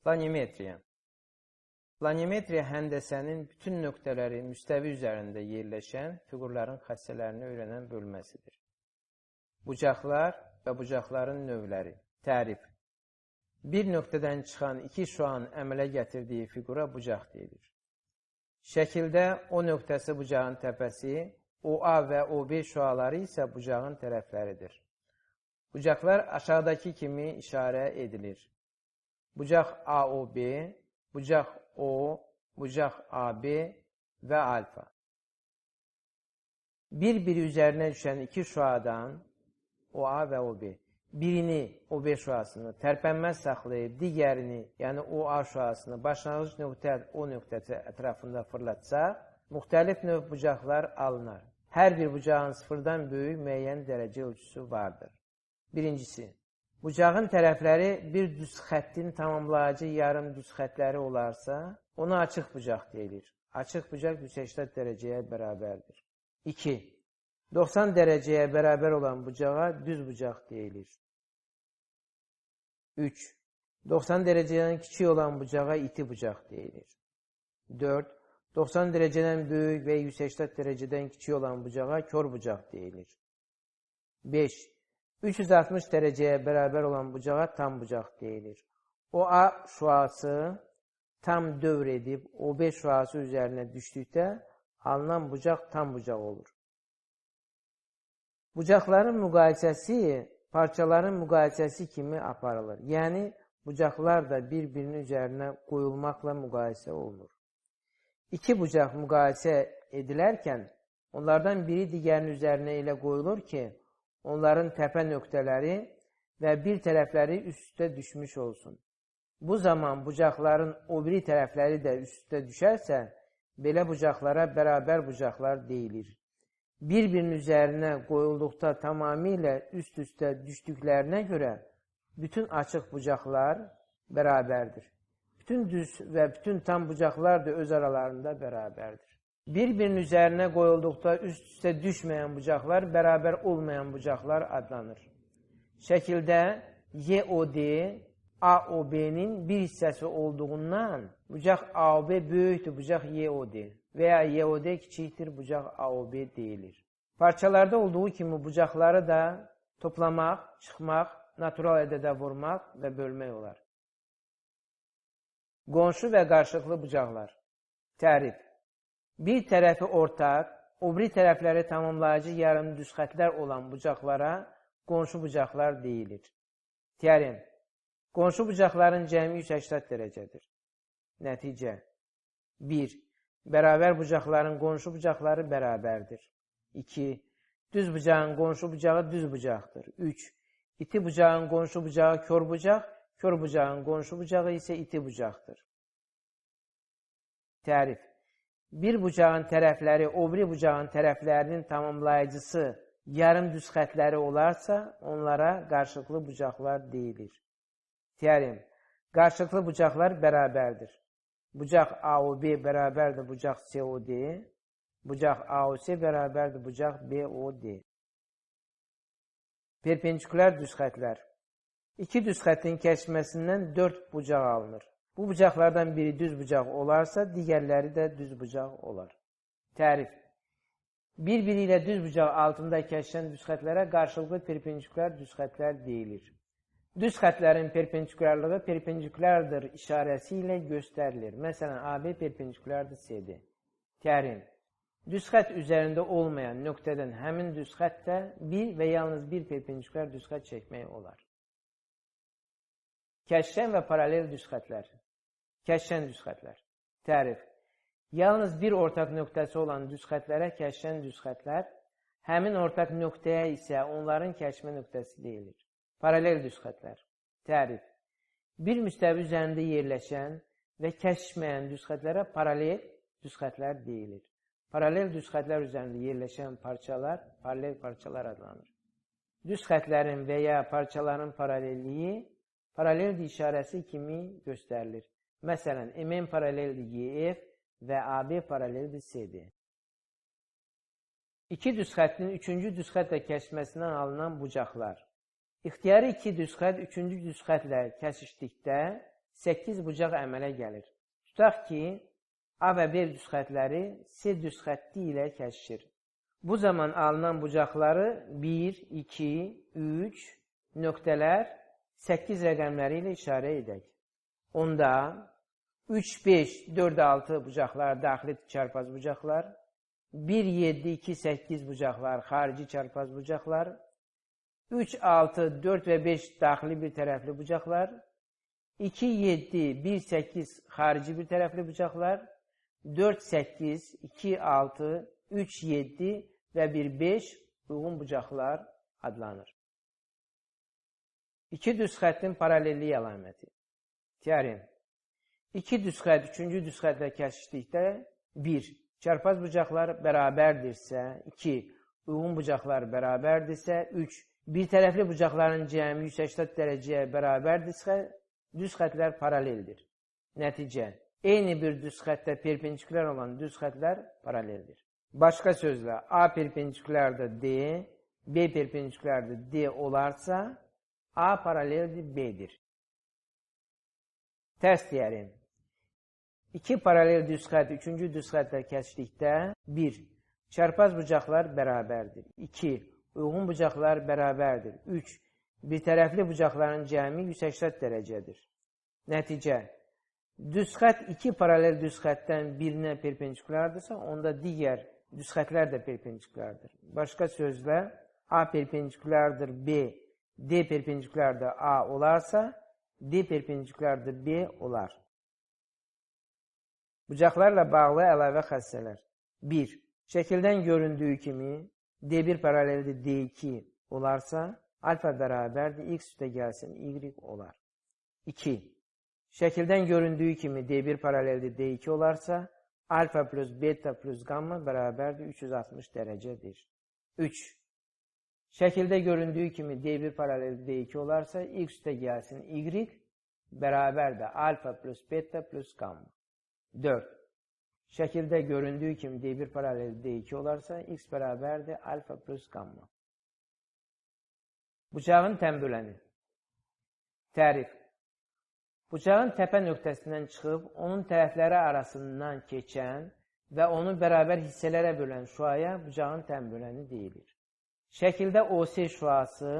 Planimetriya. Planimetriya həndəsənin bütün nöqtələri müstəvi üzərində yerləşən fiqurların xassələrini öyrənən bölməsidir. Bucaqlar və bucaqların növləri. Tərif. Bir nöqtədən çıxan iki şuanın əmələ gətirdiyi fiqura bucaq deyilir. Şəkildə O nöqtəsi bucağın təpəsi, OA və OB şuaları isə bucağın tərəfləridir. Bucaqlar aşağıdakı kimi işarə edilir. Bucaq AOB, bucaq O, bucaq AB və alfa. Bir-biri üzərinə düşən iki şuadan, OA və OB, birini OB şuasını tərpənməz saxlayıb, digərini, yəni OA şuasını başlanğıc nöqtə O nöqtəsi ətrafında fırlatsaq, müxtəlif növ bucaqlar alınır. Hər bir bucağın sıfırdan böyük müəyyən dərəcə ölçüsü vardır. Birincisi, bucağın tərəfləri bir düz xəttin tamamlayıcı yarım düz xətləri olarsa, ona açıq bucaq deyilir. Açıq bucaq 180 dərəcəyə bərabərdir. 2. 90 dərəcəyə bərabər olan bucağa düz bucaq deyilir. 3. 90 dərəcədən kiçik olan bucağa iti bucaq deyilir. 4. 90 dərəcədən böyük və 180 dərəcədən kiçik olan bucağa kör bucaq deyilir. 5. 360 dərəcəyə bərabər olan bucağa tam bucaq deyilir. OA şuası tam dövr edib OB şuası üzərinə düşdükdə alınan bucaq tam bucaq olur. Bucaqların müqayisəsi parçaların müqayisəsi kimi aparılır. Yəni, bucaqlar da bir-birinin üzərinə qoyulmaqla müqayisə olunur. İki bucaq müqayisə edilərkən, onlardan biri digərinin üzərinə elə qoyulur ki, onların təpə nöqtələri və bir tərəfləri üst-üstə düşmüş olsun. Bu zaman bucaqların o biri tərəfləri də üst-üstə düşərsə, belə bucaqlara bərabər bucaqlar deyilir. Bir-birinin üzərinə qoyulduqda tamamilə üst-üstə düşdüklərinə görə bütün açıq bucaqlar bərabərdir. Bütün düz və bütün tam bucaqlar da öz aralarında bərabərdir. Bir-birinin üzərinə qoyulduqda üst-üstə düşməyən bucaqlar bərabər olmayan bucaqlar adlanır. Şəkildə YOD AOB-nin bir hissəsi olduğundan bucaq AOB böyükdür bucaq YOD və ya YOD kiçikdir bucaq AOB deyilir. Parçalarda olduğu kimi bucaqları da toplamaq, çıxmaq, natural ədədə vurmaq və bölmək olar. Qonşu və qarşılıqlı bucaqlar. Tərif. Bir tərəfi ortaq, o biri tərəfləri tamamlayıcı yarım düz xətlər olan bucaqlara qonşu bucaqlar deyilir. Teorem. Qonşu bucaqların cəmi 180 dərəcədir. Nəticə. 1. Bərabər bucaqların qonşu bucaqları bərabərdir. 2. Düz bucağın qonşu bucağı düz bucaqdır. 3. İti bucağın qonşu bucağı kör bucaq, kör bucağın qonşu bucağı isə iti bucaqdır. Tərif. Bir bucağın tərəfləri o biri bucağın tərəflərinin tamamlayıcısı yarım düz xətləri olarsa, onlara qarşılıqlı bucaqlar deyilir. Teorem. Qarşılıqlı bucaqlar bərabərdir. Bucaq AOB bərabərdir bucaq COD, bucaq AOC bərabərdir bucaq BOD. Perpendikülər düz xətlər. İki düz xəttin kəsməsindən 4 bucaq alınır. Bu bucaqlardan biri düz bucaq olarsa, digərləri də düz bucaq olar. Tərif. Bir-biri ilə düz bucaq altında kəşən düz xətlərə qarşılıqlı perpendikülər düz xətlər deyilir. Düz xətlərin perpendikülərlığı perpendikülərdir işarəsi ilə göstərilir. Məsələn, AB perpendikülərdir CD. Teorem. Düz xət üzərində olmayan nöqtədən həmin düz xəttə bir və yalnız bir perpendikülər düz xət çəkmək olar. Kəşşən və paralel düz xətlər. Kəşşən düz xətlər. Tərif. Yalnız bir ortaq nöqtəsi olan düz xətlərə kəşşən düz xətlər, həmin ortaq nöqtəyə isə onların kəşmə nöqtəsi deyilir. Paralel düz xətlər. Tərif. Bir müstəvi üzərində yerləşən və kəşişməyən düz xətlərə paralel düz xətlər deyilir. Paralel düz xətlər üzərində yerləşən parçalar paralel parçalar adlanır. Düz xətlərin və ya parçaların paralelliyi paralel işarəsi kimi göstərilir. Məsələn, MN paraleldir YF və AB paraleldir CD. İki düz xəttin üçüncü düz xətlə kəsməsindən alınan bucaqlar. İxtiyari iki düz xət üçüncü düz xətlə kəsişdikdə 8 bucaq əmələ gəlir. Tutaq ki, A və B düz xətləri C düz xətti ilə kəsişir. Bu zaman alınan bucaqları 1, 2, 3 nöqtələr 8 rəqəmləri ilə işarə edək. Onda 3, 5, 4, 6 bucaqlar daxili çarpaz bucaqlar, 1, 7, 2, 8 bucaqlar xarici çarpaz bucaqlar, 3, 6, 4 və 5 daxili bir tərəfli bucaqlar, 2, 7, 1, 8 xarici bir tərəfli bucaqlar, 4, 8, 2, 6, 3, 7 və 1, 5 uyğun bucaqlar adlanır. İki düz xəttin paralelliyi əlaməti. Teorem. İki düz xət, üçüncü düz xətlə kəsişdikdə 1. Çarpaz bucaqlar bərabərdirsə, 2. Uyğun bucaqlar bərabərdirsə, 3. Bir tərəfli bucaqların cəmi 180 dərəcəyə bərabərdirsə, düz xətlər paraleldir. Nəticə. Eyni bir düz xəttə perpendikulyar olan düz xətlər paraleldir. Başqa sözlə, A perpendikulyardır D, B perpendikulyardır D olarsa, A paraleldir B-dir. Tərs teorem. İki paralel düz xət, üçüncü düz xətlə kəsişdikdə 1. Çarpaz bucaqlar bərabərdir. 2. Uyğun bucaqlar bərabərdir. 3. Bir tərəfli bucaqların cəmi 180 dərəcədir. Nəticə. Düz xət iki paralel düz xətdən birinə perpendikulyardırsa, onda digər düz xətlər də perpendikulyardır. Başqa sözlə, A perpendikulyardır B, D perpendikulyardır A olarsa, D perpendikulyardır B olar. Bucaqlarla bağlı əlavə xəssələr. 1. Şəkildən göründüyü kimi D1 paraleldir D2 olarsa, alfa bərabərdir X üstə gəlsin Y olar. 2. Şəkildən göründüyü kimi D1 paraleldir D2 olarsa, alfa plus beta plus gamma bərabərdir 360 dərəcədir. 3. Şəkildə göründüyü kimi D1 paraleldir D2 olarsa, X üstə gəlsin Y bərabərdir alfa plus beta plus gamma. 4. Şəkildə göründüyü kimi D1 paraleldir D2 olarsa, X bərabərdir alfa plus gamma. Bucağın təmbüləni. Tərif. Bucağın təpə nöqtəsindən çıxıb, onun tərəfləri arasından keçən və onu bərabər hissələrə bölən şüaya bucağın təmbüləni deyilir. Şəkildə OC şüası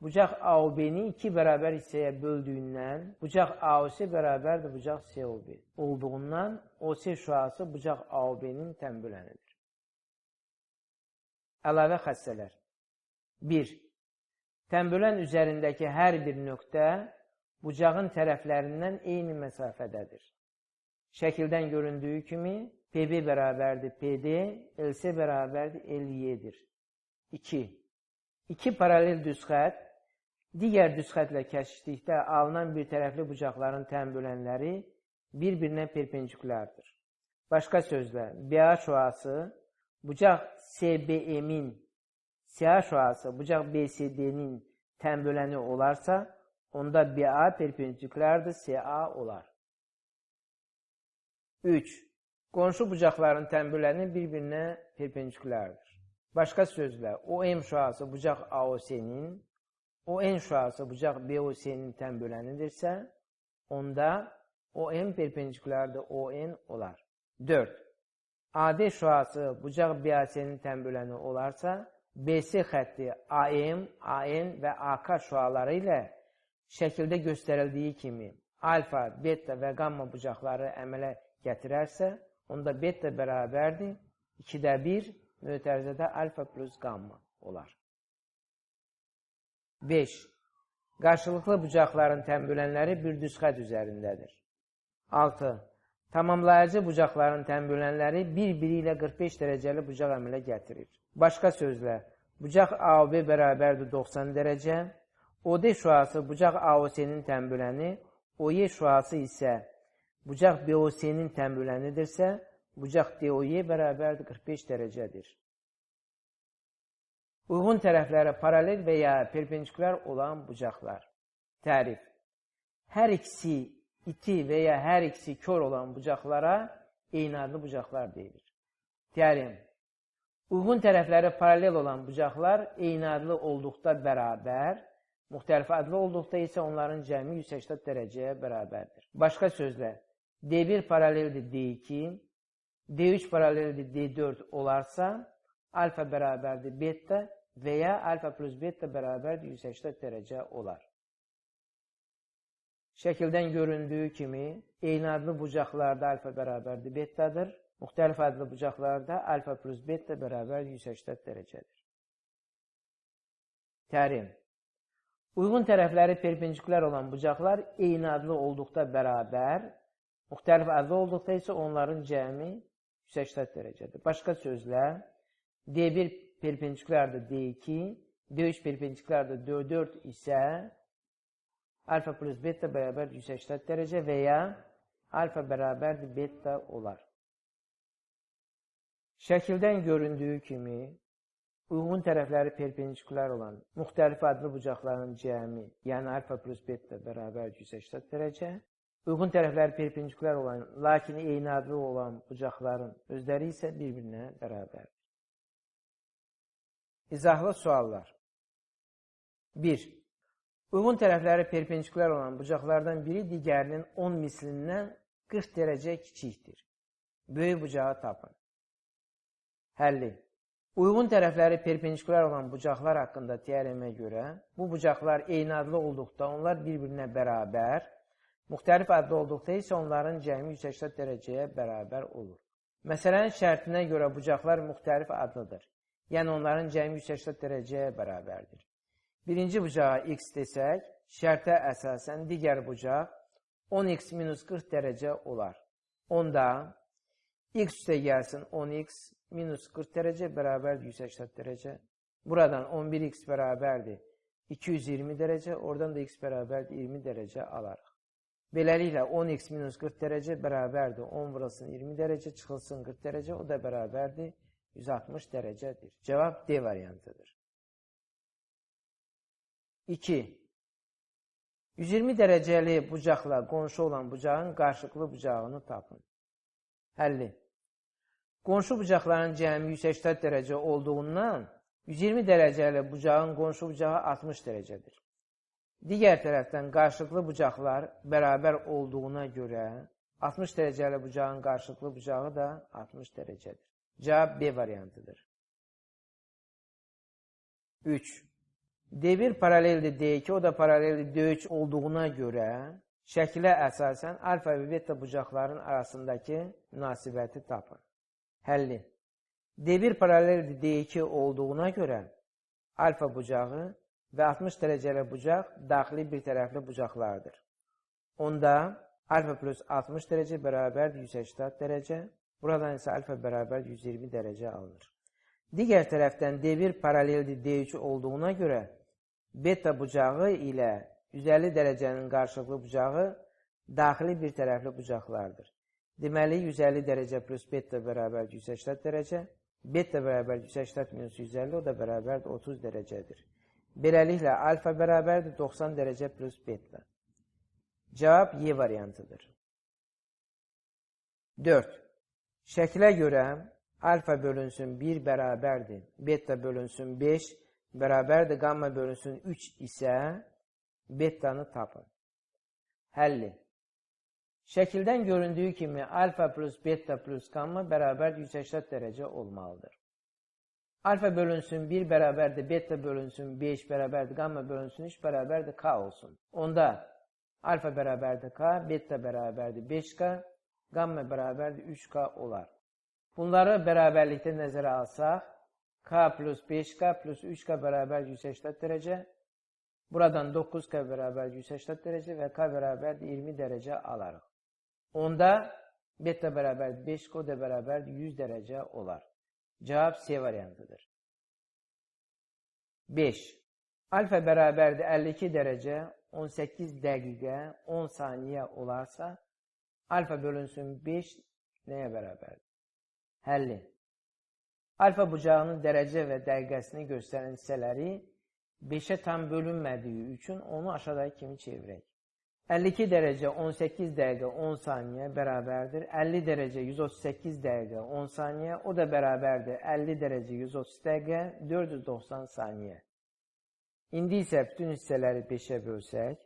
bucaq AOB-ni iki bərabər hissəyə böldüyündən bucaq AOC bərabərdir bucaq COB olduğundan OC şüası bucaq AOB-nin təmbülənidir. Əlavə xəssələr. 1. Təmbülən üzərindəki hər bir nöqtə bucağın tərəflərindən eyni məsafədədir. Şəkildən göründüyü kimi PB bərabərdir PD, LC bərabərdir LY-dir. 2. İki paralel düz xət digər düz xətlə kəsişdikdə alınan bir tərəfli bucaqların təmbülənləri bir-birinə perpendikulyardır. Başqa sözlə, BA şüası bucaq CBM-in, CA şüası bucaq BCD-nin təmbüləni olarsa, onda BA perpendikulyardır, CA olar. 3. Qonşu bucaqların təmbüləni bir-birinə perpendikulyardır. Başqa sözlə, OM şüası bucaq AOC-nin, ON şüası bucaq BOC-nin təmbülənidirsə, onda OM perpendikulyardır, ON olar. 4. AD şüası bucaq BAC-nin təmbüləni olarsa, BC xətti AM, AN və AK şüaları ilə şəkildə göstərildiyi kimi alfa, beta və gamma bucaqları əmələ gətirərsə, onda beta bərabərdir 2-də 1 mötərizədə alfa plus gamma olar. 5. Qarşılıqlı bucaqların təmbülənləri bir düz xət üzərindədir. 6. Tamamlayıcı bucaqların təmbülənləri bir-biri ilə 45 dərəcəli bucaq əmələ gətirir. Başqa sözlə, bucaq AOB bərabərdir 90 dərəcə, OD şüası bucaq AOC-nin təmbüləni, OY şüası isə bucaq BOC-nin təmbülənidirsə, bucaq DOY bərabərdir 45 dərəcədir. Uyğun tərəfləri paralel və ya perpendikulyar olan bucaqlar. Tərif. Hər ikisi iti və ya hər ikisi kör olan bucaqlara eynadlı bucaqlar deyilir. Teorem. Uyğun tərəfləri paralel olan bucaqlar eynadlı olduqda bərabər Müxtəlif adlı olduqda isə onların cəmi 180 dərəcəyə bərabərdir. Başqa sözlə, D1 paraleldir D2, D3 paraleldir D4 olarsa, alfa bərabərdir beta və ya alfa plus beta bərabərdir 180 dərəcə olar. Şəkildən göründüyü kimi, eyni adlı bucaqlarda alfa bərabərdir betadır, müxtəlif adlı bucaqlarda alfa plus beta bərabər 180 dərəcədir. Tərim. Uyğun tərəfləri perpendikulyar olan bucaqlar eyni adlı olduqda bərabər, müxtəlif adlı olduqda isə onların cəmi 180 dərəcədir. Başqa sözlə, D1 perpendikulyardır D2, D3 perpendikulyardır D4 isə alfa plus beta bərabər 180 dərəcə və ya alfa bərabərdir beta olar. Şəkildən göründüyü kimi, uyğun tərəfləri perpendikulyar olan müxtəlif adlı bucaqların cəmi, yəni alfa plus beta bərabər 180 dərəcə, uyğun tərəfləri perpendikulyar olan, lakin eyni adlı olan bucaqların özləri isə bir-birinə bərabərdir. İzahlı suallar. 1. Uyğun tərəfləri perpendikulyar olan bucaqlardan biri digərinin 10 mislindən 40 dərəcə kiçikdir. Böyük bucağı tapın. Həlli. Uyğun tərəfləri perpendikulyar olan bucaqlar haqqında teoremə görə, bu bucaqlar eyni adlı olduqda onlar bir-birinə bərabər, müxtəlif adlı olduqda isə onların cəmi 180 dərəcəyə bərabər olur. Məsələnin şərtinə görə bucaqlar müxtəlif adlıdır. Yəni onların cəmi 180 dərəcəyə bərabərdir. Birinci bucağa x desək, şərtə əsasən digər bucaq 10x minus 40 dərəcə olar. Onda x üstə gəlsin 10x minus 40 dərəcə bərabərdir 180 dərəcə. Buradan 11x bərabərdir 220 dərəcə, oradan da x bərabərdir 20 dərəcə alarıq. Beləliklə 10x minus 40 dərəcə bərabərdir 10 vurulsun 20 dərəcə, çıxılsın 40 dərəcə, o da bərabərdir 160 dərəcədir. Cavab D variantıdır. 2. 120 dərəcəli bucaqla qonşu olan bucağın qarşılıqlı bucağını tapın. Həlli. Qonşu bucaqların cəmi 180 dərəcə olduğundan 120 dərəcəli bucağın qonşu bucağı 60 dərəcədir. Digər tərəfdən qarşılıqlı bucaqlar bərabər olduğuna görə 60 dərəcəli bucağın qarşılıqlı bucağı da 60 dərəcədir. Cavab B variantıdır. 3. D1 paraleldir D2, o da paraleldir D3 olduğuna görə şəkilə əsasən alfa və beta bucaqların arasındakı münasibəti tapın. Həlli. D1 paraleldir D2 olduğuna görə alfa bucağı və 60 dərəcəli bucaq daxili bir tərəfli bucaqlardır. Onda alfa plus 60 dərəcə bərabərdir 180 dərəcə, buradan isə alfa bərabər 120 dərəcə alınır. Digər tərəfdən D1 paraleldir D3 olduğuna görə beta bucağı ilə 150 dərəcənin qarşılıqlı bucağı daxili bir tərəfli bucaqlardır. Deməli, 150 dərəcə plus beta bərabər 180 dərəcə, beta bərabər 180 minus 150, o da bərabərdir 30 dərəcədir. Beləliklə, alfa bərabərdir 90 dərəcə plus beta. Cavab Y variantıdır. 4. Şəkilə görə alfa bölünsün 1 bərabərdir, beta bölünsün 5 bərabərdir, qamma bölünsün 3 isə betanı tapın. Həlli. Şəkildən göründüyü kimi alfa plus beta plus qamma bərabərdir 180 dərəcə olmalıdır. Alfa bölünsün 1 bərabərdir, beta bölünsün 5 bərabərdir, qamma bölünsün 3 bərabərdir K olsun. Onda alfa bərabərdir K, beta bərabərdir 5K, qamma bərabərdir 3K olar. Bunları bərabərlikdə nəzərə alsaq, K plus 5K plus 3K bərabər 180 dərəcə, buradan 9K bərabər 180 dərəcə və K bərabər 20 dərəcə alarıq. Onda beta bərabər 5K, o da bərabər 100 dərəcə olar. Cavab C variantıdır. 5. Alfa bərabərdir 52 dərəcə, 18 dəqiqə, 10 saniyə olarsa, alfa bölünsün 5 nəyə bərabərdir? Həlli. Alfa bucağının dərəcə və dəqiqəsini göstərən hissələri 5-ə tam bölünmədiyi üçün onu aşağıdakı kimi çevirək. 52 dərəcə 18 dəqiqə 10 saniyə bərabərdir. 50 dərəcə 138 dəqiqə 10 saniyə, o da bərabərdir 50 dərəcə 130 dəqiqə 490 saniyə. İndi isə bütün hissələri 5-ə bölsək,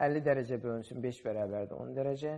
50 dərəcə bölünsün 5 bərabərdir 10 dərəcə,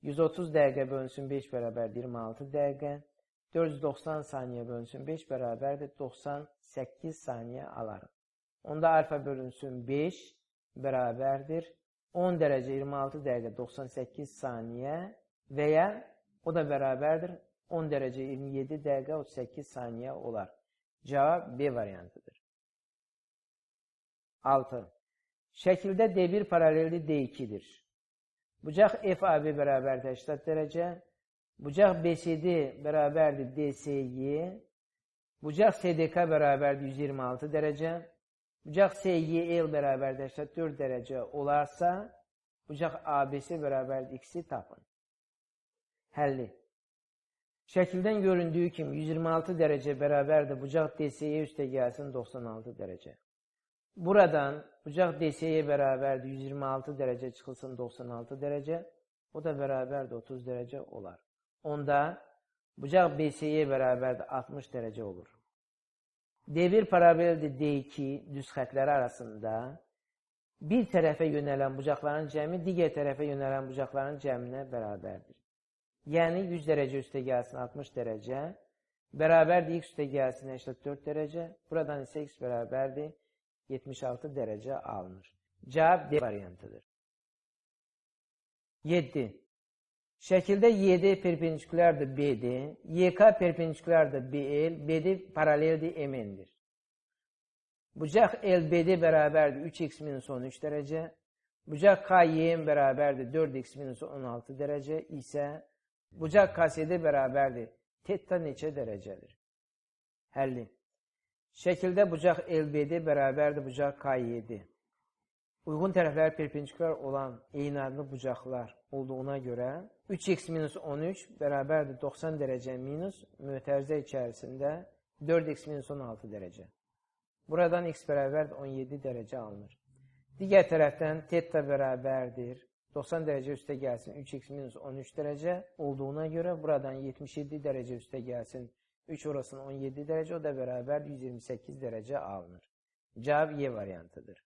130 dəqiqə bölünsün 5 bərabərdir 26 dəqiqə, 490 saniyə bölünsün 5 bərabərdir 98 saniyə alarıq. Onda alfa bölünsün 5 bərabərdir 10 dərəcə 26 dəqiqə 98 saniyə və ya o da bərabərdir 10 dərəcə 27 dəqiqə 38 saniyə olar. Cavab B variantıdır. 6. Şəkildə D1 paralelli D2'dir. Bucaq FAB bərabərdir 80 dərəcə, bucaq BCD bərabərdir DSY, bucaq SDK bərabərdir 126 dərəcə, bucaq SYL bərabərdir 84 dərəcə olarsa, bucaq ABC bərabərdir X-i tapın. Həlli. Şəkildən göründüyü kimi 126 dərəcə bərabərdir bucaq DSY üstə gəlsin 96 dərəcə. Buradan bucaq DSY bərabərdir 126 dərəcə çıxılsın 96 dərəcə, o da bərabərdir 30 dərəcə olar. Onda bucaq BSY bərabərdir 60 dərəcə olur. D1 paraleldir D2 düz xətləri arasında bir tərəfə yönələn bucaqların cəmi digər tərəfə yönələn bucaqların cəminə bərabərdir. Yəni 100 dərəcə üstə gəlsin 60 dərəcə, bərabərdir X üstə gəlsin 84 dərəcə, buradan isə X bərabərdir 76 dərəcə alınır. Cavab D variantıdır. 7. Şəkildə YD perpendikulardır BD, YK perpendikulardır BL, BD paraleldir MN'dir. Bucaq LBD bərabərdir 3x minus 13 dərəcə, bucaq KYM bərabərdir 4x minus 16 dərəcə isə bucaq KSD bərabərdir teta neçə dərəcədir? Həlli. Şəkildə bucaq LBD bərabərdir bucaq KYD. Uyğun tərəfləri perpendikular olan eynadlı bucaqlar olduğuna görə 3x minus 13 bərabərdir 90 dərəcə minus mötərizə içərisində 4x minus 16 dərəcə. Buradan x bərabərdir 17 dərəcə alınır. Digər tərəfdən teta bərabərdir 90 dərəcə üstə gəlsin 3x minus 13 dərəcə olduğuna görə buradan 77 dərəcə üstə gəlsin 3 orasının 17 dərəcə, o da bərabər 128 dərəcə alınır. Cavab Y variantıdır.